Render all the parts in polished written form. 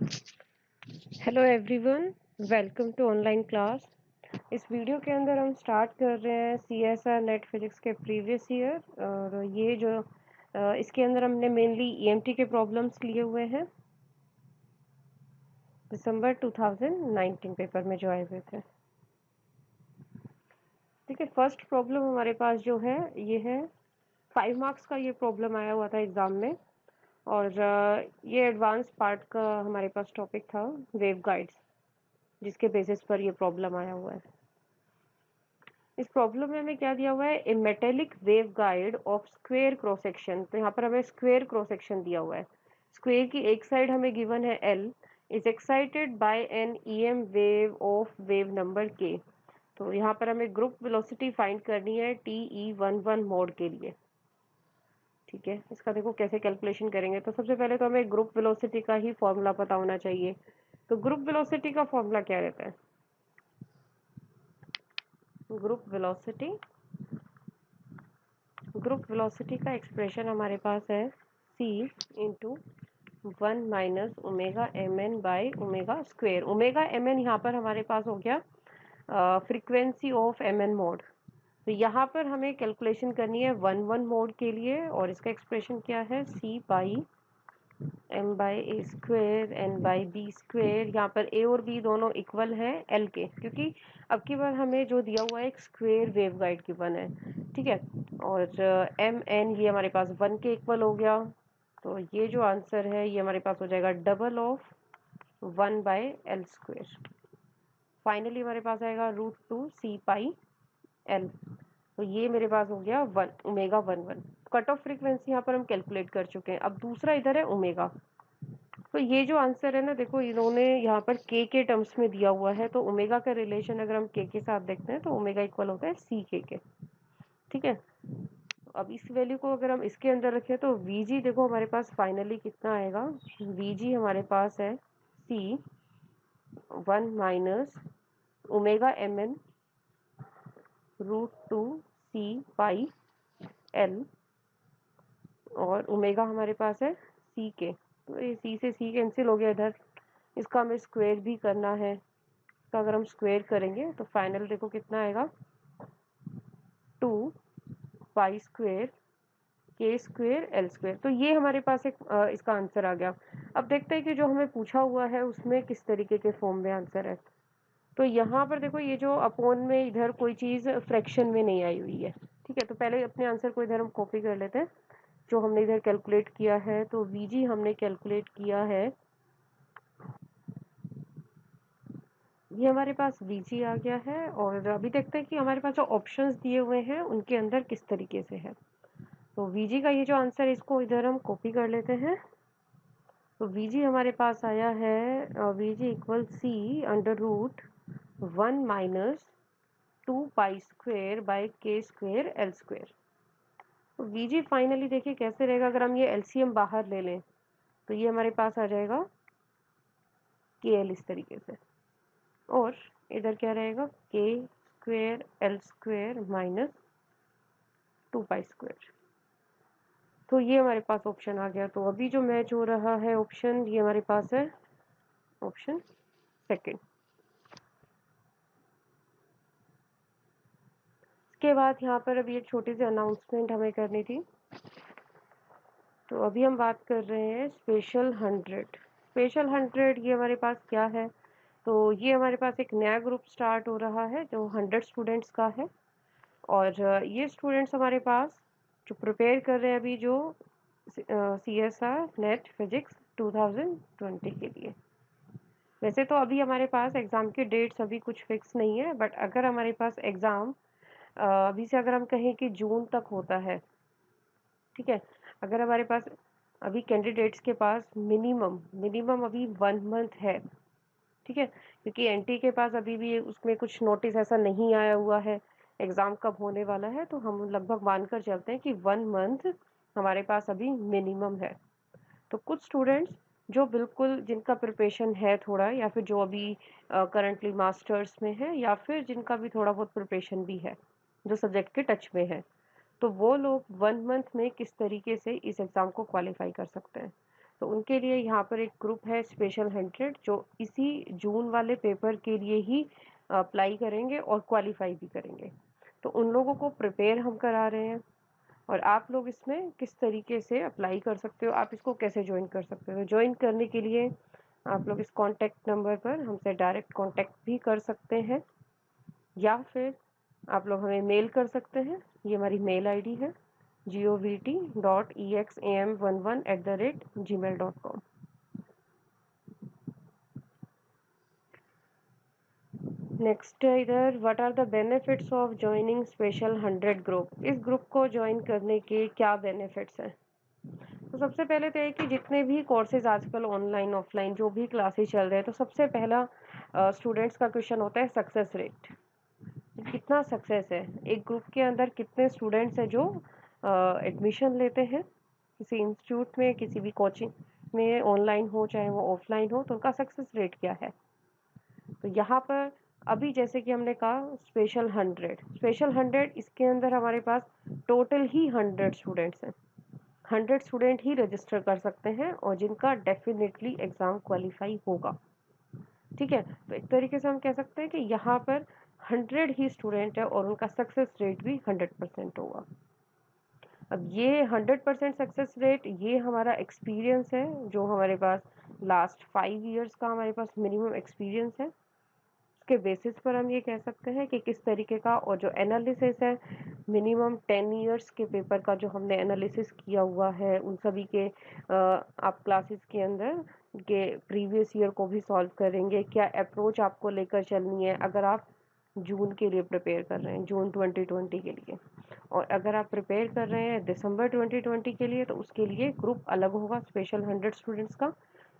Hello everyone, welcome to online class. इस video के अंदर हम स्टार्ट कर रहे हैं सीएसआर नेट फिजिक्स के प्रीवियस ईयर। और ये जो इसके अंदर हमने मेनली ईएमटी के प्रॉब्लम्स लिए हुए हैं दिसंबर 2019 पेपर में जो आए हुए थे। ठीक है, फर्स्ट प्रॉब्लम हमारे पास जो है ये है 5 मार्क्स का। ये प्रॉब्लम आया हुआ था एग्जाम में और ये एडवांस पार्ट का हमारे पास टॉपिक था वेव गाइड्स, जिसके बेसिस पर ये प्रॉब्लम आया हुआ है। इस प्रॉब्लम में हमें क्या दिया हुआ है, a metallic waveguide of square cross section. तो यहाँ पर हमें स्क्वायर क्रॉस सेक्शन दिया हुआ है। स्क्वायर की एक साइड हमें गिवन है L, is excited by an EM wave of wave number K। तो यहाँ पर हमें ग्रुप वेलोसिटी फाइंड करनी है TE11 मोड के लिए। ठीक है, इसका देखो कैसे कैलकुलेशन करेंगे। तो सबसे पहले तो हमें ग्रुप वेलोसिटी का ही फॉर्मूला पता होना चाहिए। तो ग्रुप वेलोसिटी का फॉर्मूला क्या रहता है? ग्रुप वेलोसिटी का एक्सप्रेशन हमारे पास है c into 1 minus omega mn by omega square. Omega mn यहाँ पर हमारे पास हो गया फ्रीक्वेंसी ऑफ mn मोड। तो यहाँ पर हमें कैलकुलेशन करनी है 1 मोड के लिए, और इसका एक्सप्रेशन क्या है, c by m by A square n by B square. यहाँ पर a और b दोनों इक्वल है l के, क्योंकि अब की बार हमें जो दिया हुआ है एक स्क्वेयर वेव गाइड गिवन है। ठीक है, और m n ये हमारे पास 1 के इक्वल हो गया। तो ये जो आंसर है ये हमारे पास हो जाएगा double of 1 by L square. Finally हमारे पास आएगा √2 c पाई l। तो ये मेरे पास हो गया 1 ओमेगा 1 कट ऑफ फ्रीक्वेंसी यहाँ पर हम कैलकुलेट कर चुके हैं। अब दूसरा इधर है ओमेगा। तो ये जो आंसर है ना, देखो इन्होंने यहाँ पर के टर्म्स में दिया हुआ है। तो ओमेगा का रिलेशन अगर हम के साथ देखते हैं तो ओमेगा इक्वल होता है सी के। ठीक है, तो अब इस वैल्यू को अगर हम इसके अंदर रखें तो वीजी देखो हमारे पास फाइनली कितना आएगा। वीजी हमारे पास है सी 1 माइनस ओमेगा mn √2 c पाई l, और ओमेगा हमारे पास है सी के। तो ये सी से सी कैंसिल हो गया इधर। इसका हमें स्क्वायर भी करना है। इसका अगर हम स्क्वायर करेंगे तो फाइनल देखो कितना आएगा, 2 पाई स्क्वायर के स्क्वायर एल स्क्वायर। तो ये हमारे पास एक इसका आंसर आ गया। अब देखते हैं कि जो हमें पूछा हुआ है उसमें किस तरीके के फॉर्म में आंसर है। तो यहाँ पर देखो ये जो अपॉन में इधर कोई चीज़ फ्रैक्शन में नहीं आई हुई है। ठीक है, तो पहले अपने आंसर को इधर हम कॉपी कर लेते हैं जो हमने इधर कैलकुलेट किया है। तो वीजी हमने कैलकुलेट किया है, ये हमारे पास वीजी आ गया है। और अभी देखते हैं कि हमारे पास जो ऑप्शंस दिए हुए हैं उनके अंदर किस तरीके से है। तो वीजी का ये जो आंसर है इसको इधर हम कॉपी कर लेते हैं। तो वीजी हमारे पास आया है VG equal C under root 1 minus 2 pi square by K square L square. तो वीजी फाइनली देखिए कैसे रहेगा, अगर हम ये एलसीएम बाहर ले लें तो ये हमारे पास आ जाएगा के एल इस तरीके से, और इधर क्या रहेगा के square L square minus 2 pi square. तो ये हमारे पास ऑप्शन आ गया। तो अभी जो मैच हो रहा है ऑप्शन, ये हमारे पास है ऑप्शन सेकंड। इसके बाद यहाँ पर अभी एक छोटी सी अनाउंसमेंट हमें करनी थी। तो अभी हम बात कर रहे हैं स्पेशल 100। स्पेशल 100 ये हमारे पास क्या है, तो ये हमारे पास एक नया ग्रुप स्टार्ट हो रहा है जो 100 स्टूडेंट्स का है। और ये स्टूडेंट्स हमारे पास जो प्रिपेयर कर रहे हैं अभी जो CSR नेट फिजिक्स 2020 के लिए। वैसे तो अभी हमारे पास एग्ज़ाम की डेट्स अभी कुछ फिक्स नहीं है, बट अगर हमारे पास एग्ज़ाम अभी से अगर हम कहें कि जून तक होता है, ठीक है, अगर हमारे पास अभी कैंडिडेट्स के पास मिनिमम अभी 1 मंथ है। ठीक है, क्योंकि एनटी के पास अभी भी उसमें कुछ नोटिस ऐसा नहीं आया हुआ है एग्ज़ाम कब होने वाला है। तो हम लगभग मानकर चलते हैं कि 1 मंथ हमारे पास अभी मिनिमम है। तो कुछ स्टूडेंट्स जो बिल्कुल जिनका प्रिपरेशन है थोड़ा, या फिर जो अभी करंटली मास्टर्स में है, या फिर जिनका भी थोड़ा बहुत प्रिपरेशन भी है जो सब्जेक्ट के टच में है, तो वो लोग 1 मंथ में किस तरीके से इस एग्ज़ाम को क्वालिफाई कर सकते हैं। तो उनके लिए यहाँ पर एक ग्रुप है स्पेशल 100 जो इसी जून वाले पेपर के लिए ही अप्लाई करेंगे और क्वालिफाई भी करेंगे। तो उन लोगों को प्रिपेयर हम करा रहे हैं और आप लोग इसमें किस तरीके से अप्लाई कर सकते हो, आप इसको कैसे ज्वाइन कर सकते हो। ज्वाइन करने के लिए आप लोग इस कॉन्टैक्ट नंबर पर हमसे डायरेक्ट कॉन्टैक्ट भी कर सकते हैं या फिर आप लोग हमें मेल कर सकते हैं। ये हमारी मेल आईडी है govt.exam11@gmail.com। नेक्स्ट है इधर, what are the benefits of joining special 100 group. इस ग्रुप को ज्वाइन करने के क्या बेनिफिट्स हैं। तो सबसे पहले तो है कि जितने भी कोर्सेज आजकल ऑनलाइन ऑफलाइन जो भी क्लासेस चल रहे हैं, तो सबसे पहला स्टूडेंट्स का क्वेश्चन होता है सक्सेस रेट। कितना सक्सेस है, एक ग्रुप के अंदर कितने स्टूडेंट्स हैं जो एडमिशन लेते हैं किसी इंस्टीट्यूट में, किसी भी कोचिंग में, ऑनलाइन हो चाहे वो ऑफलाइन हो, तो उनका सक्सेस रेट क्या है। तो यहाँ पर अभी जैसे कि हमने कहा स्पेशल 100 इसके अंदर हमारे पास टोटल ही 100 स्टूडेंट्स हैं। 100 स्टूडेंट ही रजिस्टर कर सकते हैं और जिनका डेफिनेटली एग्जाम क्वालिफाई होगा। ठीक है, तो एक तरीके से हम कह सकते हैं कि यहाँ पर 100 ही स्टूडेंट है और उनका सक्सेस रेट भी 100% होगा। अब ये 100% सक्सेस रेट, ये हमारा एक्सपीरियंस है जो हमारे पास लास्ट 5 इयर्स का हमारे पास मिनिमम एक्सपीरियंस है। उसके बेसिस पर हम ये कह सकते हैं कि किस तरीके का, और जो एनालिसिस है मिनिमम 10 इयर्स के पेपर का जो हमने एनालिसिस किया हुआ है उन सभी के आप क्लासेस के अंदर के प्रीवियस ईयर को भी सॉल्व करेंगे। क्या अप्रोच आपको लेकर चलनी है अगर आप जून के लिए प्रिपेयर कर रहे हैं, जून 2020 के लिए, और अगर आप प्रिपेयर कर रहे हैं दिसंबर 2020 के लिए, तो उसके लिए ग्रुप अलग होगा स्पेशल 100 स्टूडेंट्स का।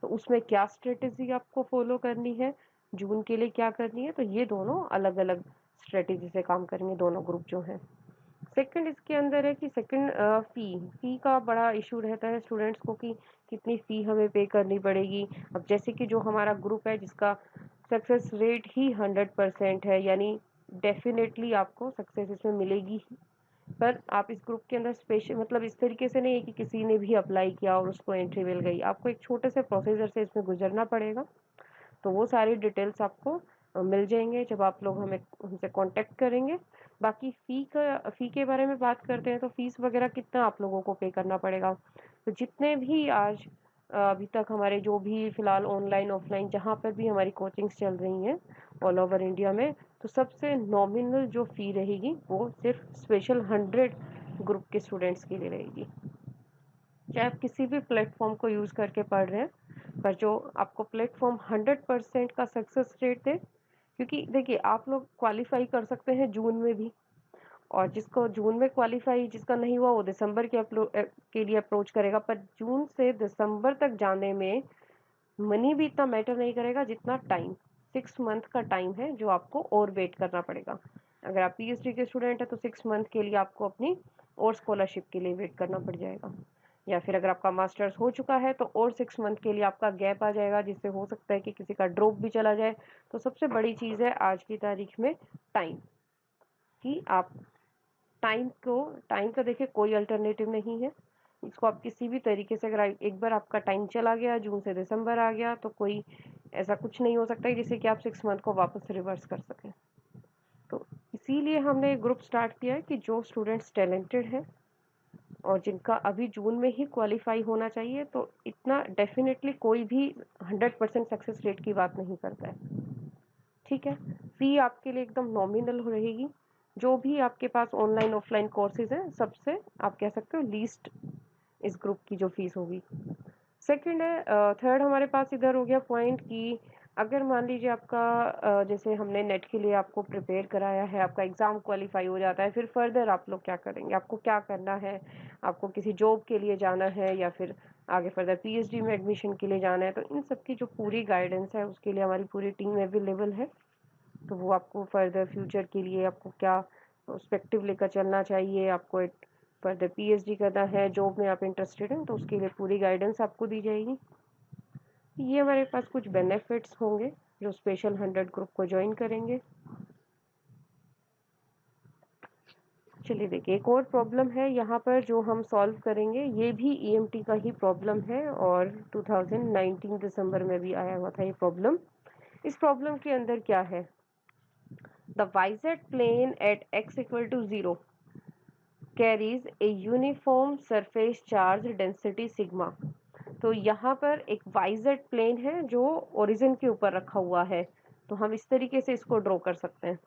तो उसमें क्या स्ट्रेटेजी आपको फॉलो करनी है, जून के लिए क्या करनी है, तो ये दोनों अलग अलग स्ट्रेटेजी से काम करेंगे दोनों ग्रुप जो हैं। सेकंड इसके अंदर है कि सेकंड फी का बड़ा इशू रहता है स्टूडेंट्स को कि कितनी फ़ी हमें पे करनी पड़ेगी। अब जैसे कि जो हमारा ग्रुप है जिसका सक्सेस रेट ही 100% है, यानी डेफिनेटली आपको सक्सेस इसमें मिलेगी ही। पर आप इस ग्रुप के अंदर स्पेशल मतलब इस तरीके से नहीं है कि किसी ने भी अप्लाई किया और उसको एंट्री मिल गई। आपको एक छोटे से प्रोसीजर से इसमें गुजरना पड़ेगा। तो वो सारी डिटेल्स आपको मिल जाएंगे जब आप लोग हमसे कांटेक्ट करेंगे। बाकी फ़ी के बारे में बात करते हैं तो फीस वगैरह कितना आप लोगों को पे करना पड़ेगा। तो जितने भी आज अभी तक हमारे जो भी फ़िलहाल ऑनलाइन ऑफलाइन जहाँ पर भी हमारी कोचिंग्स चल रही हैं ऑल ओवर इंडिया में, तो सबसे नॉमिनल जो फ़ी रहेगी वो सिर्फ स्पेशल 100 ग्रुप के स्टूडेंट्स के लिए रहेगी। चाहे आप किसी भी प्लेटफॉर्म को यूज़ करके पढ़ रहे हैं, पर जो आपको प्लेटफॉर्म 100% का सक्सेस रेट दे, क्योंकि देखिए आप लोग क्वालिफाई कर सकते हैं जून में भी, और जिसको जून में क्वालिफाई जिसका नहीं हुआ वो दिसंबर के लिए अप्रोच करेगा। पर जून से दिसंबर तक जाने में मनी भी इतना मैटर नहीं करेगा जितना टाइम, 6 मंथ का टाइम है जो आपको और वेट करना पड़ेगा। अगर आप पीएचडी के स्टूडेंट हैं तो 6 मंथ के लिए आपको अपनी और स्कॉलरशिप के लिए वेट करना पड़ जाएगा, या फिर अगर आपका मास्टर्स हो चुका है तो और 6 मंथ के लिए आपका गैप आ जाएगा, जिससे हो सकता है कि किसी का ड्रॉप भी चला जाए। तो सबसे बड़ी चीज़ है आज की तारीख में टाइम, कि आप टाइम का देखिए कोई अल्टरनेटिव नहीं है। इसको आप किसी भी तरीके से, अगर एक बार आपका टाइम चला गया, जून से दिसंबर आ गया, तो कोई ऐसा कुछ नहीं हो सकता है जिससे कि आप 6 मंथ को वापस रिवर्स कर सकें। तो इसीलिए हमने एक ग्रुप स्टार्ट किया है कि जो स्टूडेंट्स टैलेंटेड हैं और जिनका अभी जून में ही क्वालिफाई होना चाहिए, तो इतना डेफिनेटली कोई भी 100% सक्सेस रेट की बात नहीं करता है। ठीक है, फी आपके लिए एकदम नॉमिनल रहेगी। जो भी आपके पास ऑनलाइन ऑफलाइन कोर्सेज हैं सबसे आप कह सकते हो लीस्ट इस ग्रुप की जो फीस होगी। सेकंड है, थर्ड हमारे पास इधर हो गया पॉइंट कि अगर मान लीजिए आपका जैसे हमने नेट के लिए आपको प्रिपेयर कराया है, आपका एग्ज़ाम क्वालिफाई हो जाता है, फिर फर्दर आप लोग क्या करेंगे, आपको क्या करना है, आपको किसी जॉब के लिए जाना है या फिर आगे फर्दर पीएचडी में एडमिशन के लिए जाना है, तो इन सब की जो पूरी गाइडेंस है उसके लिए हमारी पूरी टीम अवेलेबल है। तो वो आपको फर्दर फ्यूचर के लिए आपको क्या पर्सपेक्टिव लेकर चलना चाहिए, आपको एक फर्दर पीएचडी करना है, जॉब में आप इंटरेस्टेड हैं, तो उसके लिए पूरी गाइडेंस आपको दी जाएगी। ये हमारे पास कुछ बेनिफिट्स होंगे जो स्पेशल 100 ग्रुप को ज्वाइन करेंगे। चलिए देखिए, एक और प्रॉब्लम है यहाँ पर जो हम सॉल्व करेंगे। ये भी ईएमटी का ही प्रॉब्लम है और 2019 दिसंबर में भी आया हुआ था ये प्रॉब्लम। इस प्रॉब्लम के अंदर क्या है, the YZ plane at x equal to 0 carries a uniform surface charge density sigma. तो यहाँ पर एक वाइजेड प्लेन है जो ओरिजिन के ऊपर रखा हुआ है, तो हम इस तरीके से इसको ड्रॉ कर सकते हैं।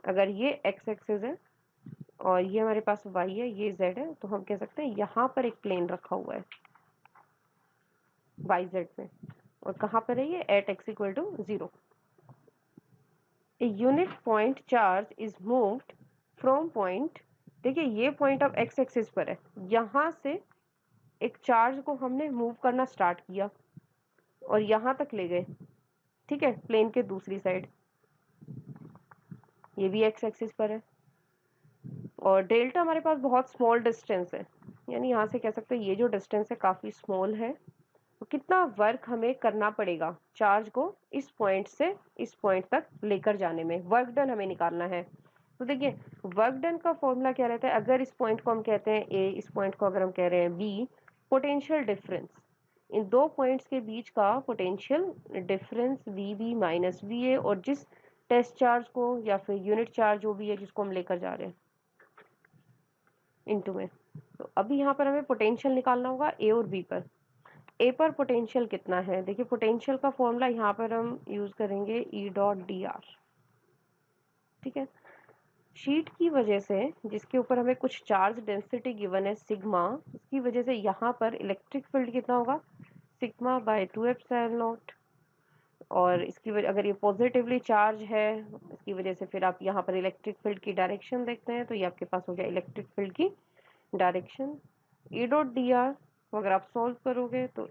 अगर ये x एक्सिस है और ये हमारे पास y है, ये z है, तो हम कह सकते हैं यहाँ पर एक प्लेन रखा हुआ है yz में, और कहाँ पर है ये, at x equal to 0। A unit point charge is moved from point, देखिए ये पॉइंट अब x एक्सिस पर है, यहाँ से एक चार्ज को हमने मूव करना स्टार्ट किया और यहाँ तक ले गए, ठीक है, प्लेन के दूसरी साइड, ये भी x एक्सिस पर है और डेल्टा हमारे पास बहुत स्मॉल डिस्टेंस है, यानी यहाँ से कह सकते हैं ये जो डिस्टेंस है काफी स्मॉल है। तो कितना वर्क हमें करना पड़ेगा चार्ज को इस पॉइंट से इस पॉइंट तक लेकर जाने में, वर्क डन हमें निकालना है। तो देखिए वर्क डन का फॉर्मूला क्या रहता है, अगर इस पॉइंट को हम कहते हैं ए, इस पॉइंट को अगर हम कह रहे हैं बी, पोटेंशियल डिफरेंस, इन दो पॉइंट्स के बीच का potential difference V B minus V A, और जिस टेस्ट चार्ज को या फिर यूनिट चार्ज जो भी है जिसको हम लेकर जा रहे हैं इनटू में। तो अभी यहाँ पर हमें पोटेंशियल निकालना होगा ए और बी पर। ए पर पोटेंशियल कितना है, देखिए पोटेंशियल का फॉर्मूला यहाँ पर हम यूज करेंगे ई डॉट डी आर, ठीक है। शीट की वजह से जिसके ऊपर हमें कुछ चार्ज डेंसिटी गिवन है सिग्मा, इसकी वजह से यहाँ पर इलेक्ट्रिक फील्ड कितना होगा, सिग्मा बाय 2 एप्सिलॉन नॉट, और इसकी वजह अगर ये पॉजिटिवली चार्ज है इसकी वजह से फिर आप यहाँ पर इलेक्ट्रिक फील्ड की डायरेक्शन देखते हैं, तो ये आपके पास हो गया इलेक्ट्रिक फील्ड की direction. E dot D R अगर आप सॉल्व करोगे तो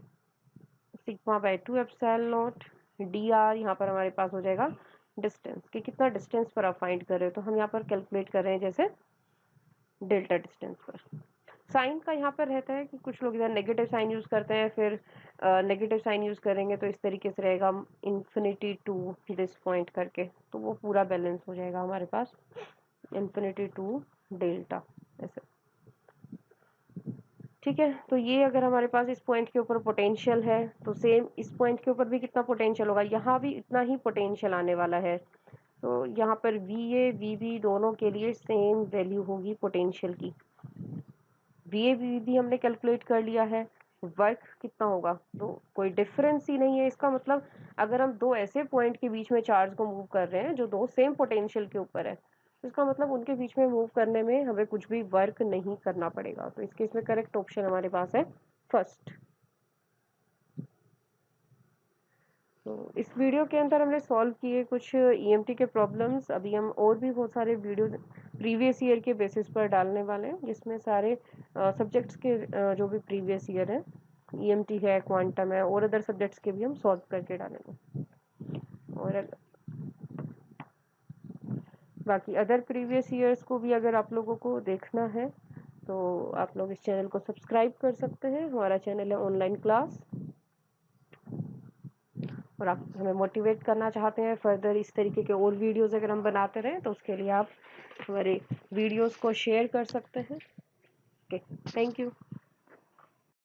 sigma bye 2 epsilon not D R, यहाँ पर हमारे पास हो जाएगा डिस्टेंस, कि कितना डिस्टेंस पर आप फाइंड कर रहे हो, तो हम यहाँ पर कैलकुलेट कर रहे हैं जैसे डेल्टा डिस्टेंस पर। साइन का यहाँ पर रहता है कि कुछ लोग इधर नेगेटिव साइन यूज करते हैं, फिर नेगेटिव साइन यूज करेंगे तो इस तरीके से रहेगा इन्फिनिटी टू दिस पॉइंट करके, तो वो पूरा बैलेंस हो जाएगा हमारे पास इन्फिनिटी टू डेल्टा ऐसे, ठीक है। तो ये अगर हमारे पास इस पॉइंट के ऊपर पोटेंशियल है तो सेम इस पॉइंट के ऊपर भी कितना पोटेंशियल होगा, यहाँ भी इतना ही पोटेंशियल आने वाला है। तो यहाँ पर वी ए वी बी दोनों के लिए सेम वैल्यू होगी पोटेंशियल की। वी ए वी बी हमने कैलकुलेट कर लिया है, वर्क कितना होगा, तो कोई डिफरेंस ही नहीं है। इसका मतलब अगर हम दो ऐसे पॉइंट के बीच में चार्ज को मूव कर रहे हैं जो दो सेम पोटेंशियल के ऊपर है, इसका मतलब उनके बीच में मूव करने में हमें कुछ भी वर्क नहीं करना पड़ेगा। तो इस केस में करेक्ट ऑप्शन हमारे पास है फर्स्ट। तो इस वीडियो के अंदर हमने सॉल्व किए कुछ ईएमटी के प्रॉब्लम्स। अभी हम और भी बहुत सारे वीडियो प्रीवियस ईयर के बेसिस पर डालने वाले हैं, जिसमें सारे सब्जेक्ट्स के जो भी प्रीवियस ईयर है, ईएमटी है, क्वांटम है, और अदर सब्जेक्ट्स के भी हम सॉल्व करके डालेंगे। और बाकी अदर प्रीवियस ईयर्स को भी अगर आप लोगों को देखना है तो आप लोग इस चैनल को सब्सक्राइब कर सकते हैं। हमारा चैनल है ऑनलाइन क्लास, और आप हमें मोटिवेट करना चाहते हैं फर्दर इस तरीके के और वीडियोस अगर हम बनाते रहें तो उसके लिए आप हमारे वीडियोस को शेयर कर सकते हैं। Okay, thank you.